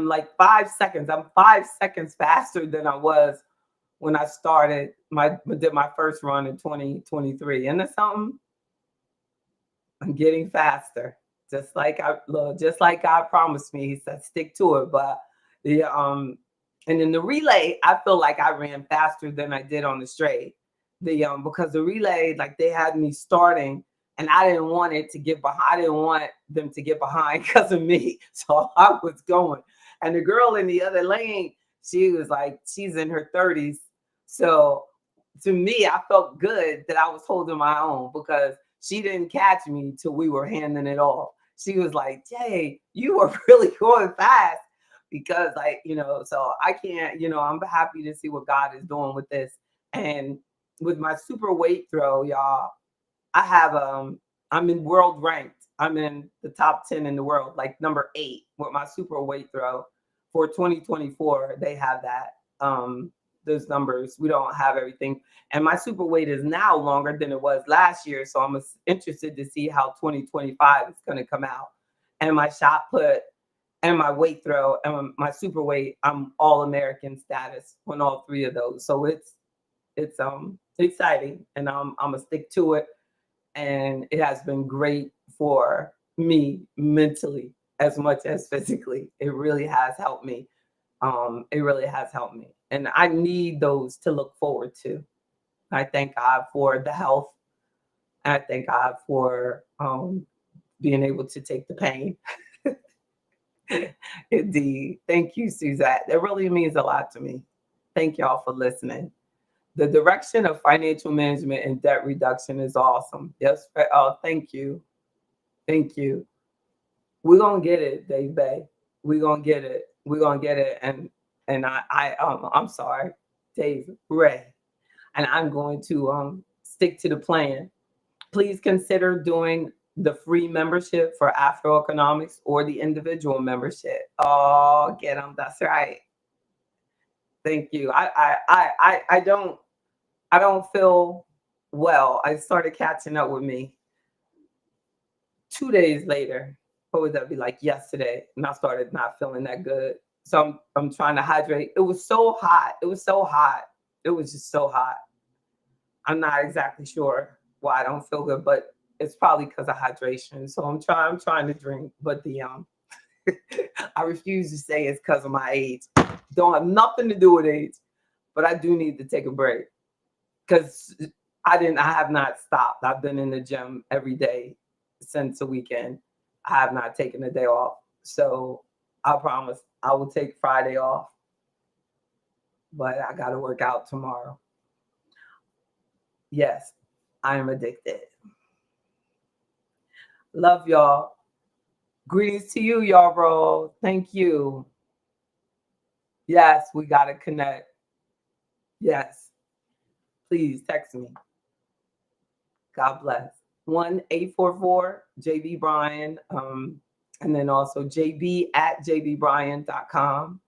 like 5 seconds. I'm 5 seconds faster than I was when I started did my first run in 2023. And it's something, I'm getting faster. Just like God promised me. He said, stick to it. But the and in the relay, I feel like I ran faster than I did on the straight. Because the relay, like they had me starting and I didn't want it to get behind. I didn't want them to get behind because of me. So I was going. And the girl in the other lane, she was like, she's in her 30s. So to me, I felt good that I was holding my own because she didn't catch me till we were handing it off. She was like, Jay, you were really going fast because so I can't, I'm happy to see what God is doing with this. And with my super weight throw, y'all, I have I'm in world ranked. I'm in the top 10 in the world, like number 8 with my super weight throw for 2024. They have that. Those numbers. We don't have everything. And my super weight is now longer than it was last year. So I'm interested to see how 2025 is going to come out. And my shot put and my weight throw and my super weight, I'm all American status on all 3 of those. So it's exciting, and I'm gonna stick to it. And it has been great for me mentally as much as physically. It really has helped me. It really has helped me. And I need those to look forward to. I thank God for the health. I thank God for being able to take the pain. Indeed. Thank you, Suzette. That really means a lot to me. Thank y'all for listening. The direction of financial management and debt reduction is awesome. Yes. Oh, thank you. Thank you. We're gonna get it, Dave Bay. We're gonna get it. We're gonna get it. And I'm sorry, Dave Ray. And I'm going to stick to the plan. Please consider doing the free membership for AfroEconomics or the individual membership. Oh, get them. That's right. Thank you. I don't feel well. I started catching up with me 2 days later. What would that be like yesterday? And I started not feeling that good. So I'm trying to hydrate. It was so hot. It was so hot. It was just so hot. I'm not exactly sure why I don't feel good, but it's probably because of hydration. So I'm trying to drink, but I refuse to say it's because of my age. Don't have nothing to do with age, but I do need to take a break because I have not stopped. I've been in the gym every day since the weekend. I have not taken a day off. So I promise I will take Friday off, but I got to work out tomorrow. Yes, I am addicted. Love y'all. Greetings to you, y'all, bro. Thank you. Yes, we got to connect. Yes. Please text me. God bless. 1-844 JB Bryan. And then also JB@JBBRYAN.com.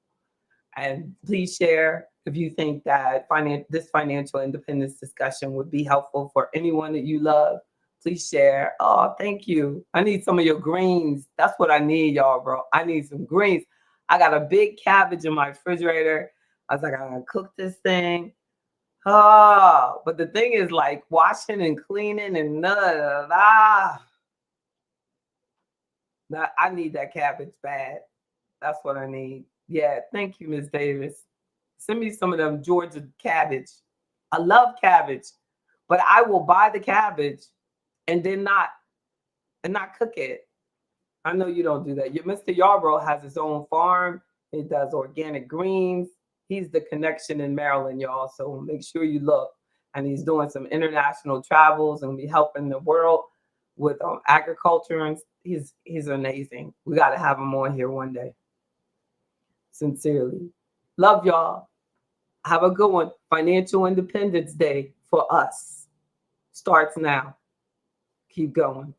And please share if you think that this financial independence discussion would be helpful for anyone that you love. Please share. Oh, thank you. I need some of your greens. That's what I need, y'all, bro. I need some greens. I got a big cabbage in my refrigerator. I was like, I'm gonna cook this thing. Oh, but the thing is like washing and cleaning and I need that cabbage bad. That's what I need. Yeah, thank you, Miss Davis. Send me some of them Georgia cabbage. I love cabbage, but I will buy the cabbage and then not cook it. I know you don't do that. Mr. Yarbrough has his own farm. He does organic greens. He's the connection in Maryland, y'all. So make sure you look. And he's doing some international travels and be helping the world with agriculture. And he's amazing. We got to have him on here one day. Sincerely. Love y'all. Have a good one. Financial Independence Day for us starts now. Keep going.